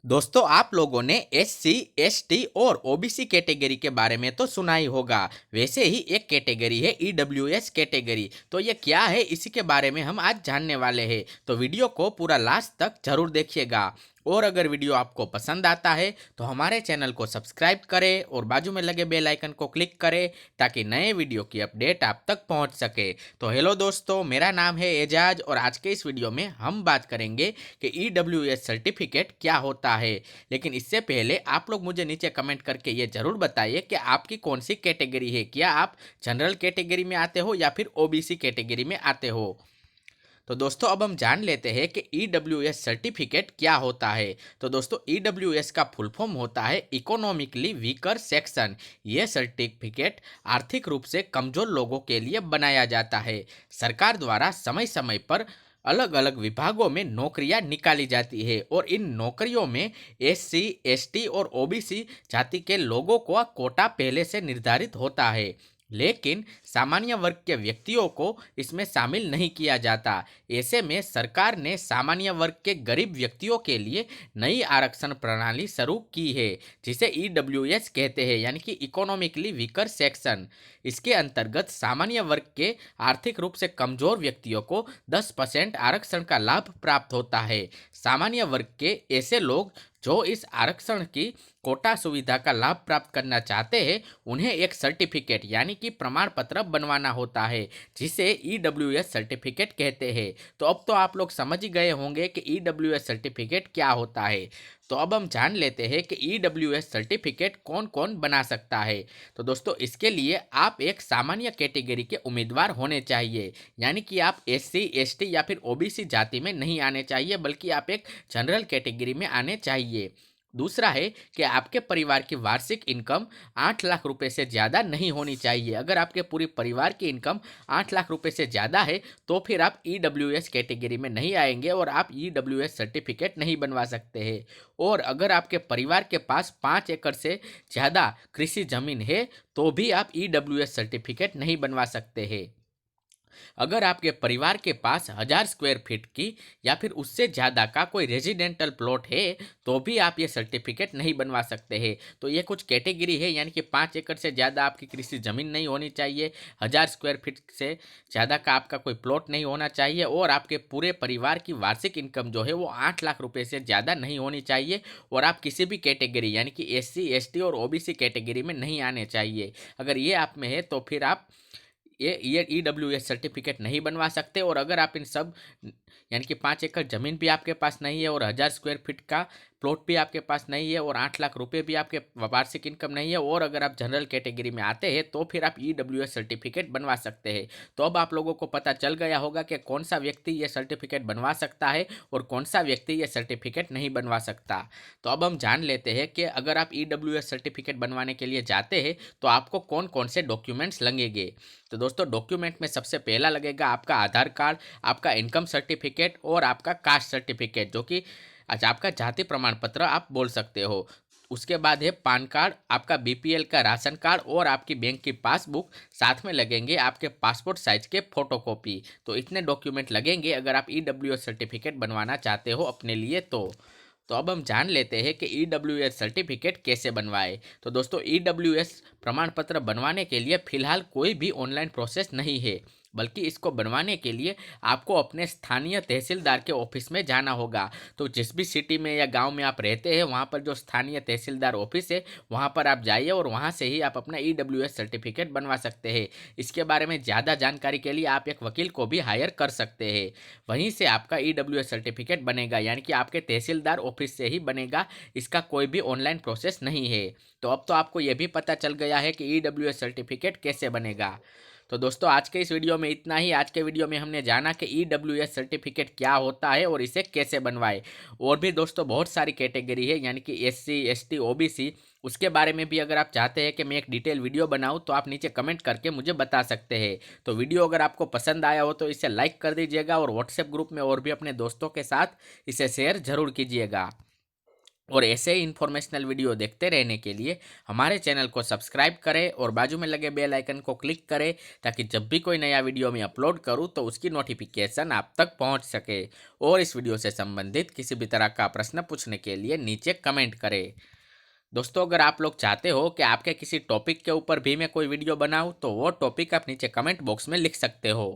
दोस्तों, आप लोगों ने एससी, एसटी और ओबीसी कैटेगरी के बारे में तो सुना ही होगा। वैसे ही एक कैटेगरी है ईडब्ल्यूएस कैटेगरी। तो ये क्या है, इसी के बारे में हम आज जानने वाले हैं। तो वीडियो को पूरा लास्ट तक जरूर देखिएगा। और अगर वीडियो आपको पसंद आता है तो हमारे चैनल को सब्सक्राइब करें और बाजू में लगे बेल आइकन को क्लिक करें ताकि नए वीडियो की अपडेट आप तक पहुंच सके। तो हेलो दोस्तों, मेरा नाम है एजाज और आज के इस वीडियो में हम बात करेंगे कि ईडब्ल्यूएस सर्टिफिकेट क्या होता है। लेकिन इससे पहले आप लोग मुझे नीचे कमेंट करके ये ज़रूर बताइए कि आपकी कौन सी कैटेगरी है। क्या आप जनरल कैटेगरी में आते हो या फिर ओबीसी कैटेगरी में आते हो। तो दोस्तों, अब हम जान लेते हैं कि ईडब्ल्यूएस सर्टिफिकेट क्या होता है। तो दोस्तों, ईडब्ल्यूएस का फुल फॉर्म होता है इकोनॉमिकली वीकर सेक्शन। यह सर्टिफिकेट आर्थिक रूप से कमजोर लोगों के लिए बनाया जाता है। सरकार द्वारा समय समय पर अलग अलग विभागों में नौकरियां निकाली जाती है और इन नौकरियों में एससी, एसटी और ओबीसी जाति के लोगों का कोटा पहले से निर्धारित होता है। लेकिन सामान्य वर्ग के व्यक्तियों को इसमें शामिल नहीं किया जाता। ऐसे में सरकार ने सामान्य वर्ग के गरीब व्यक्तियों के लिए नई आरक्षण प्रणाली शुरू की है, जिसे ईडब्ल्यूएस कहते हैं, यानी कि इकोनॉमिकली वीकर सेक्शन। इसके अंतर्गत सामान्य वर्ग के आर्थिक रूप से कमजोर व्यक्तियों को 10% आरक्षण का लाभ प्राप्त होता है। सामान्य वर्ग के ऐसे लोग जो इस आरक्षण की कोटा सुविधा का लाभ प्राप्त करना चाहते हैं, उन्हें एक सर्टिफिकेट यानी कि प्रमाण पत्र बनवाना होता है, जिसे ईडब्ल्यूएस सर्टिफिकेट कहते हैं। तो अब तो आप लोग समझ ही गए होंगे कि ईडब्ल्यूएस सर्टिफिकेट क्या होता है। तो अब हम जान लेते हैं कि ईडब्ल्यूएस सर्टिफिकेट कौन कौन बना सकता है। तो दोस्तों, इसके लिए आप एक सामान्य कैटेगरी के उम्मीदवार होने चाहिए, यानी कि आप एससी, एसटी या फिर ओबीसी जाति में नहीं आने चाहिए, बल्कि आप एक जनरल कैटेगरी में आने चाहिए। दूसरा है कि आपके परिवार की वार्षिक इनकम 8 लाख रुपए से ज़्यादा नहीं होनी चाहिए। अगर आपके पूरे परिवार की इनकम 8 लाख रुपए से ज़्यादा है तो फिर आप ईडब्ल्यूएस कैटेगरी में नहीं आएंगे और आप ईडब्ल्यूएस सर्टिफिकेट नहीं बनवा सकते हैं। और अगर आपके परिवार के पास 5 एकड़ से ज़्यादा कृषि जमीन है तो भी आप ईडब्ल्यूएस सर्टिफिकेट नहीं बनवा सकते हैं। अगर आपके परिवार के पास 1000 स्क्वायर फीट की या फिर उससे ज़्यादा का कोई रेजिडेंटल प्लॉट है तो भी आप ये सर्टिफिकेट नहीं बनवा सकते हैं। तो ये कुछ कैटेगरी है, यानी कि 5 एकड़ से ज़्यादा आपकी कृषि ज़मीन नहीं होनी चाहिए, 1000 स्क्वायर फीट से ज़्यादा का आपका कोई प्लॉट नहीं होना चाहिए और आपके पूरे परिवार की वार्षिक इनकम जो है वो 8 लाख रुपए से ज़्यादा नहीं होनी चाहिए और आप किसी भी कैटेगरी यानी कि एससी, एसटी और ओबीसी कैटेगरी में नहीं आने चाहिए। अगर ये आप में है तो फिर आप ये ईडब्ल्यूएस सर्टिफिकेट नहीं बनवा सकते। और अगर आप इन सब यानी कि 5 एकड़ जमीन भी आपके पास नहीं है और 1000 स्क्वायर फीट का प्लॉट भी आपके पास नहीं है और 8 लाख रुपए भी आपके वार्षिक इनकम नहीं है और अगर आप जनरल कैटेगरी में आते हैं तो फिर आप ईडब्ल्यूएस सर्टिफिकेट बनवा सकते हैं। तो अब आप लोगों को पता चल गया होगा कि कौन सा व्यक्ति ये सर्टिफिकेट बनवा सकता है और कौन सा व्यक्ति ये सर्टिफिकेट नहीं बनवा सकता। तो अब हम जान लेते हैं कि अगर आप ईडब्ल्यूएस सर्टिफिकेट बनवाने के लिए जाते हैं तो आपको कौन कौन से डॉक्यूमेंट्स लगेंगे। तो दोस्तों, डॉक्यूमेंट में सबसे पहला लगेगा आपका आधार कार्ड, आपका इनकम सर्टिफिकेट और आपका कास्ट सर्टिफिकेट, जो कि अच्छा आपका जाति प्रमाण पत्र आप बोल सकते हो। उसके बाद है पैन कार्ड, आपका बीपीएल का राशन कार्ड और आपकी बैंक की पासबुक। साथ में लगेंगे आपके पासपोर्ट साइज के फोटोकॉपी। तो इतने डॉक्यूमेंट लगेंगे अगर आप ईडब्ल्यूएस सर्टिफिकेट बनवाना चाहते हो अपने लिए। तो अब हम जान लेते हैं कि ईडब्ल्यूएस सर्टिफिकेट कैसे बनवाए। तो दोस्तों, ईडब्ल्यूएस प्रमाण पत्र बनवाने के लिए फिलहाल कोई भी ऑनलाइन प्रोसेस नहीं है, बल्कि इसको बनवाने के लिए आपको अपने स्थानीय तहसीलदार के ऑफिस में जाना होगा। तो जिस भी सिटी में या गांव में आप रहते हैं वहां पर जो स्थानीय तहसीलदार ऑफिस है वहां पर आप जाइए और वहां से ही आप अपना ईडब्ल्यूएस सर्टिफिकेट बनवा सकते हैं। इसके बारे में ज़्यादा जानकारी के लिए आप एक वकील को भी हायर कर सकते हैं। वहीं से आपका ईडब्ल्यूएस सर्टिफिकेट बनेगा, यानी कि आपके तहसीलदार ऑफिस से ही बनेगा। इसका कोई भी ऑनलाइन प्रोसेस नहीं है। तो अब तो आपको यह भी पता चल गया है कि ईडब्ल्यूएस सर्टिफिकेट कैसे बनेगा। तो दोस्तों, आज के इस वीडियो में इतना ही। आज के वीडियो में हमने जाना कि ईडब्ल्यूएस सर्टिफिकेट क्या होता है और इसे कैसे बनवाए। और भी दोस्तों बहुत सारी कैटेगरी है, यानी कि एससी, एसटी, ओबीसी, उसके बारे में भी अगर आप चाहते हैं कि मैं एक डिटेल वीडियो बनाऊं तो आप नीचे कमेंट करके मुझे बता सकते हैं। तो वीडियो अगर आपको पसंद आया हो तो इसे लाइक कर दीजिएगा और व्हाट्सएप ग्रुप में और भी अपने दोस्तों के साथ इसे शेयर जरूर कीजिएगा। और ऐसे ही इन्फॉर्मेशनल वीडियो देखते रहने के लिए हमारे चैनल को सब्सक्राइब करें और बाजू में लगे बेल आइकन को क्लिक करें, ताकि जब भी कोई नया वीडियो मैं अपलोड करूं तो उसकी नोटिफिकेशन आप तक पहुंच सके। और इस वीडियो से संबंधित किसी भी तरह का प्रश्न पूछने के लिए नीचे कमेंट करें। दोस्तों, अगर आप लोग चाहते हो कि आपके किसी टॉपिक के ऊपर भी मैं कोई वीडियो बनाऊं तो वो टॉपिक आप नीचे कमेंट बॉक्स में लिख सकते हो।